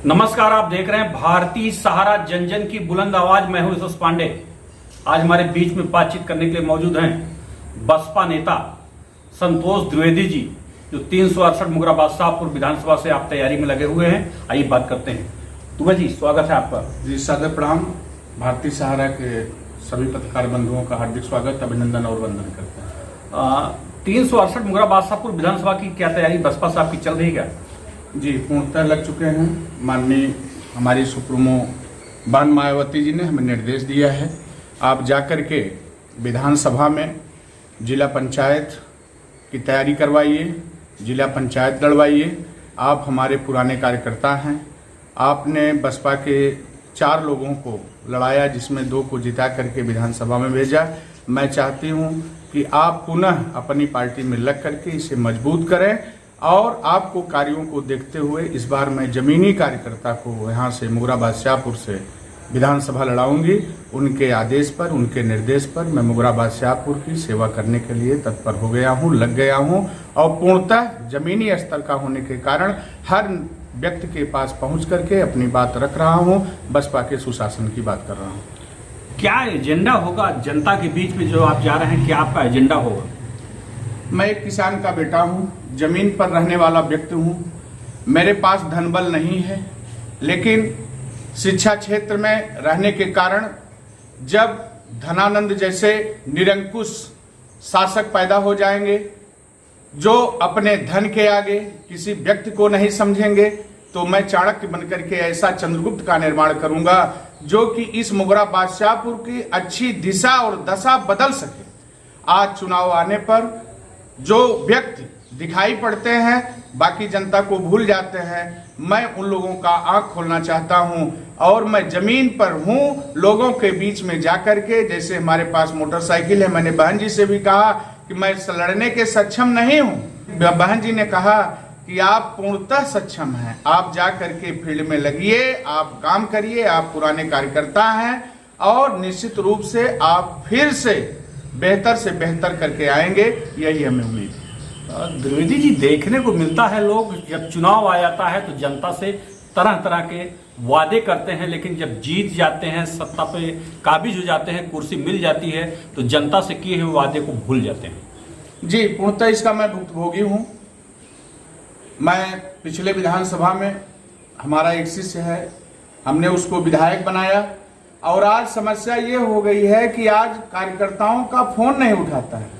नमस्कार, आप देख रहे हैं भारतीय सहारा, जन जन की बुलंद आवाज। मैं हूं यशोस पांडे। आज हमारे बीच में बातचीत करने के लिए मौजूद हैं बसपा नेता संतोष द्विवेदी जी, जो 368 मुगराबाद शाहपुर विधानसभा से आप तैयारी में लगे हुए हैं। आइए बात करते हैं। द्विवेदी जी, स्वागत है आपका। जी, सादर प्रणाम। भारतीय सहारा के सभी पत्रकार बंधुओं का हार्दिक स्वागत, अभिनंदन और वंदन करते हैं। 368 मुगराबाद शाहपुर विधानसभा की क्या तैयारी बसपा साहब की चल रही है? जी, पूर्णतः लग चुके हैं। माननीय हमारी सुप्रीमो बहन मायावती जी ने हमें निर्देश दिया है, आप जाकर के विधानसभा में जिला पंचायत की तैयारी करवाइए, जिला पंचायत लड़वाइए। आप हमारे पुराने कार्यकर्ता हैं। आपने बसपा के 4 लोगों को लड़ाया, जिसमें 2 को जिता करके विधानसभा में भेजा। मैं चाहती हूं कि आप पुनः अपनी पार्टी में लग करके इसे मजबूत करें और आपको कार्यों को देखते हुए इस बार मैं जमीनी कार्यकर्ता को यहाँ से मुगराबाद शाहपुर से विधानसभा लड़ाऊंगी। उनके आदेश पर, उनके निर्देश पर मैं मुगराबाद शाहपुर की सेवा करने के लिए तत्पर हो गया हूँ, लग गया हूँ और पूर्णतः जमीनी स्तर का होने के कारण हर व्यक्ति के पास पहुँच करके अपनी बात रख रहा हूँ, बसपा के सुशासन की बात कर रहा हूँ। क्या एजेंडा होगा जनता के बीच में जो आप जा रहे हैं, क्या आपका एजेंडा होगा? मैं एक किसान का बेटा हूँ, जमीन पर रहने वाला व्यक्ति हूँ। मेरे पास धनबल नहीं है, लेकिन शिक्षा क्षेत्र में रहने के कारण जब धनानंद जैसे निरंकुश शासक पैदा हो जाएंगे, जो अपने धन के आगे किसी व्यक्ति को नहीं समझेंगे, तो मैं चाणक्य बनकर के ऐसा चंद्रगुप्त का निर्माण करूंगा जो कि इस मुगराबाद शाहपुर की अच्छी दिशा और दशा बदल सके। आज चुनाव आने पर जो व्यक्ति दिखाई पड़ते हैं, बाकी जनता को भूल जाते हैं, मैं उन लोगों का आंख खोलना चाहता हूं और मैं जमीन पर हूं, लोगों के बीच में जाकर के। जैसे हमारे पास मोटरसाइकिल है, मैंने बहन जी से भी कहा कि मैं लड़ने के सक्षम नहीं हूं। बहन जी ने कहा कि आप पूर्णतः सक्षम हैं, आप जा करके फील्ड में लगिए, आप काम करिए, आप पुराने कार्यकर्ता हैं और निश्चित रूप से आप फिर से बेहतर करके आएंगे, यही हमें उम्मीद है। द्विवेदी जी, देखने को मिलता है लोग जब चुनाव आ जाता है तो जनता से तरह तरह के वादे करते हैं, लेकिन जब जीत जाते हैं, सत्ता पे काबिज हो जाते हैं, कुर्सी मिल जाती है, तो जनता से किए हुए वादे को भूल जाते हैं। जी, पूर्णतः इसका मैं भुक्तभोगी हूँ। मैं पिछले विधानसभा में, हमारा एक शिष्य है, हमने उसको विधायक बनाया और आज समस्या ये हो गई है कि आज कार्यकर्ताओं का फोन नहीं उठाता है।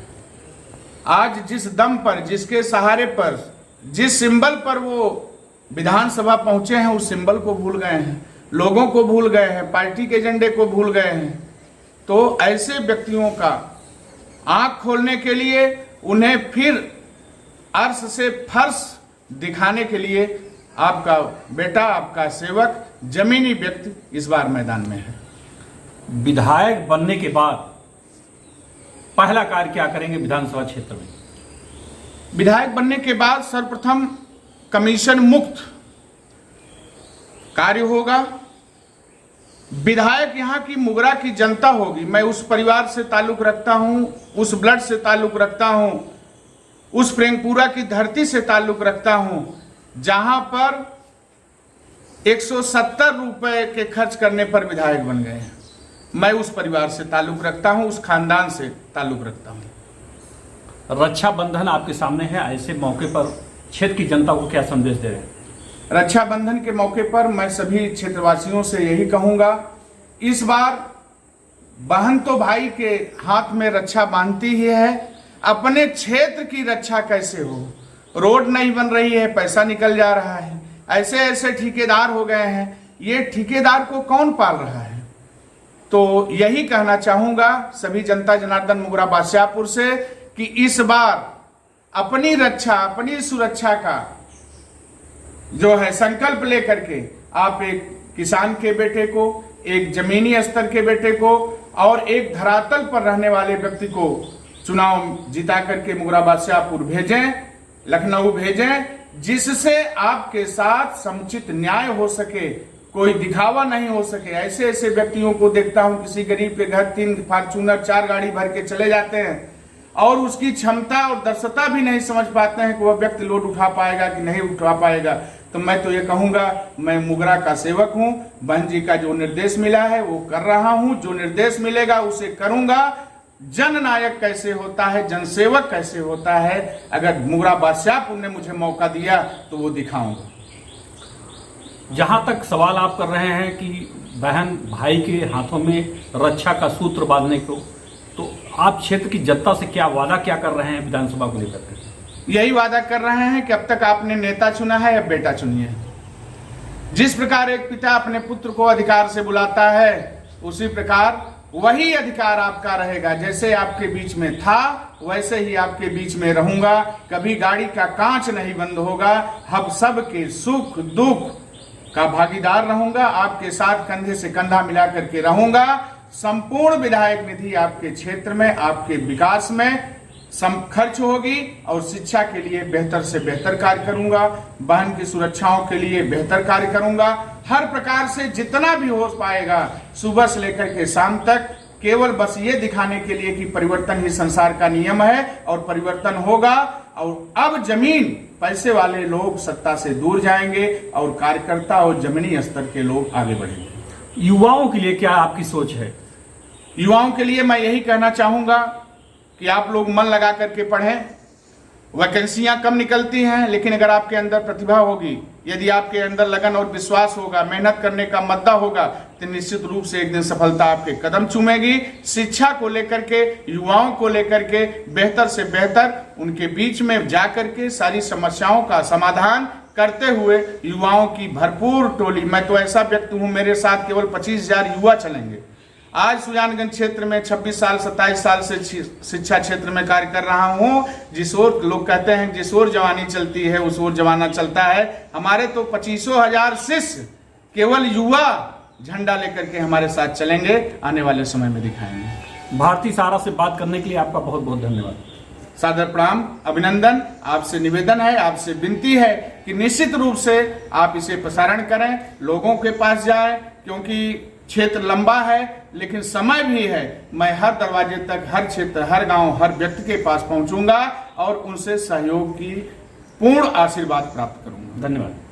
आज जिस दम पर, जिसके सहारे पर, जिस सिंबल पर वो विधानसभा पहुंचे हैं, उस सिंबल को भूल गए हैं, लोगों को भूल गए हैं, पार्टी के एजेंडे को भूल गए हैं। तो ऐसे व्यक्तियों का आंख खोलने के लिए, उन्हें फिर अर्श से फर्श दिखाने के लिए आपका बेटा, आपका सेवक, जमीनी व्यक्ति इस बार मैदान में है। विधायक बनने के बाद पहला कार्य क्या करेंगे विधानसभा क्षेत्र में? विधायक बनने के बाद सर्वप्रथम कमीशन मुक्त कार्य होगा। विधायक यहाँ की मुगरा की जनता होगी। मैं उस परिवार से ताल्लुक रखता हूँ, उस ब्लड से ताल्लुक रखता हूँ, उस प्रेमपुरा की धरती से ताल्लुक रखता हूँ, जहां पर 170 रुपए के खर्च करने पर विधायक बन गए हैं। मैं उस परिवार से ताल्लुक रखता हूं, उस खानदान से ताल्लुक रखता हूं। रक्षाबंधन आपके सामने है, ऐसे मौके पर क्षेत्र की जनता को क्या संदेश दे रहे हैं? रक्षाबंधन के मौके पर मैं सभी क्षेत्रवासियों से यही कहूंगा, इस बार बहन तो भाई के हाथ में रक्षा बांधती ही है। अपने क्षेत्र की रक्षा कैसे हो? रोड नहीं बन रही है, पैसा निकल जा रहा है, ऐसे ऐसे ठेकेदार हो गए हैं, ये ठेकेदार को कौन पाल रहा है? तो यही कहना चाहूंगा सभी जनता जनार्दन मुगराबाद शाहपुर से कि इस बार अपनी रक्षा, अपनी सुरक्षा का जो है संकल्प लेकर के आप एक किसान के बेटे को, एक जमीनी स्तर के बेटे को और एक धरातल पर रहने वाले व्यक्ति को चुनाव जिता करके मुगराबाद शाहपुर भेजें, लखनऊ भेजें, जिससे आपके साथ समुचित न्याय हो सके, कोई दिखावा नहीं हो सके। ऐसे ऐसे व्यक्तियों को देखता हूं, किसी गरीब के घर 3 फॉर्च्यूनर 4 गाड़ी भर के चले जाते हैं और उसकी क्षमता और दक्षता भी नहीं समझ पाते हैं कि वह व्यक्ति लोड उठा पाएगा कि नहीं उठा पाएगा। तो मैं तो ये कहूंगा, मैं मुगरा का सेवक हूं। बहन जी का जो निर्देश मिला है वो कर रहा हूं, जो निर्देश मिलेगा उसे करूंगा। जननायक कैसे होता है, जनसेवक कैसे होता है, अगर मुगरा बादशाहपुर ने मुझे मौका दिया तो वो दिखाऊंगा। जहां तक सवाल आप कर रहे हैं कि बहन भाई के हाथों में रक्षा का सूत्र बांधने को, तो आप क्षेत्र की जनता से क्या वादा क्या कर रहे हैं विधानसभा को लेकर के? यही वादा कर रहे हैं कि अब तक आपने नेता चुना है, अब बेटा चुनिए। जिस प्रकार एक पिता अपने पुत्र को अधिकार से बुलाता है, उसी प्रकार वही अधिकार आपका रहेगा। जैसे आपके बीच में था वैसे ही आपके बीच में रहूंगा। कभी गाड़ी का कांच नहीं बंद होगा। हम सबके सुख दुख का भागीदार रहूंगा। आपके साथ कंधे से कंधा मिला करके रहूंगा। संपूर्ण विधायक निधि आपके क्षेत्र में, आपके विकास में खर्च होगी और शिक्षा के लिए बेहतर से बेहतर कार्य करूंगा। बहन की सुरक्षाओं के लिए बेहतर कार्य करूंगा। हर प्रकार से जितना भी हो पाएगा, सुबह से लेकर के शाम तक, केवल बस ये दिखाने के लिए कि परिवर्तन ही संसार का नियम है और परिवर्तन होगा। और अब जमीन पैसे वाले लोग सत्ता से दूर जाएंगे और कार्यकर्ता और जमीनी स्तर के लोग आगे बढ़ेंगे। युवाओं के लिए क्या आपकी सोच है? युवाओं के लिए मैं यही कहना चाहूंगा कि आप लोग मन लगा करके पढ़ें। वैकेंसियां कम निकलती हैं, लेकिन अगर आपके अंदर प्रतिभा होगी, यदि आपके अंदर लगन और विश्वास होगा, मेहनत करने का मद्दा होगा, तो निश्चित रूप से एक दिन सफलता आपके कदम चूमेगी। शिक्षा को लेकर के, युवाओं को लेकर के बेहतर से बेहतर उनके बीच में जाकर के सारी समस्याओं का समाधान करते हुए युवाओं की भरपूर टोली। मैं तो ऐसा व्यक्ति हूं, मेरे साथ केवल 25,000 युवा चलेंगे। आज सुजानगंज क्षेत्र में 26 साल 27 साल से शिक्षा क्षेत्र में कार्य कर रहा हूं। जिस ओर लोग कहते हैं जिस ओर जवानी चलती है उस ओर जमाना चलता है। हमारे तो 25,000 शिष्य केवल युवा झंडा लेकर के हमारे साथ चलेंगे, आने वाले समय में दिखाएंगे। भारती सहारा से बात करने के लिए आपका बहुत बहुत धन्यवाद। सादर प्रणाम, अभिनंदन। आपसे निवेदन है, आपसे विनती है कि निश्चित रूप से आप इसे प्रसारण करें, लोगों के पास जाए, क्योंकि क्षेत्र लंबा है लेकिन समय भी है। मैं हर दरवाजे तक, हर क्षेत्र, हर गांव, हर व्यक्ति के पास पहुंचूंगा और उनसे सहयोग की पूर्ण आशीर्वाद प्राप्त करूंगा। धन्यवाद।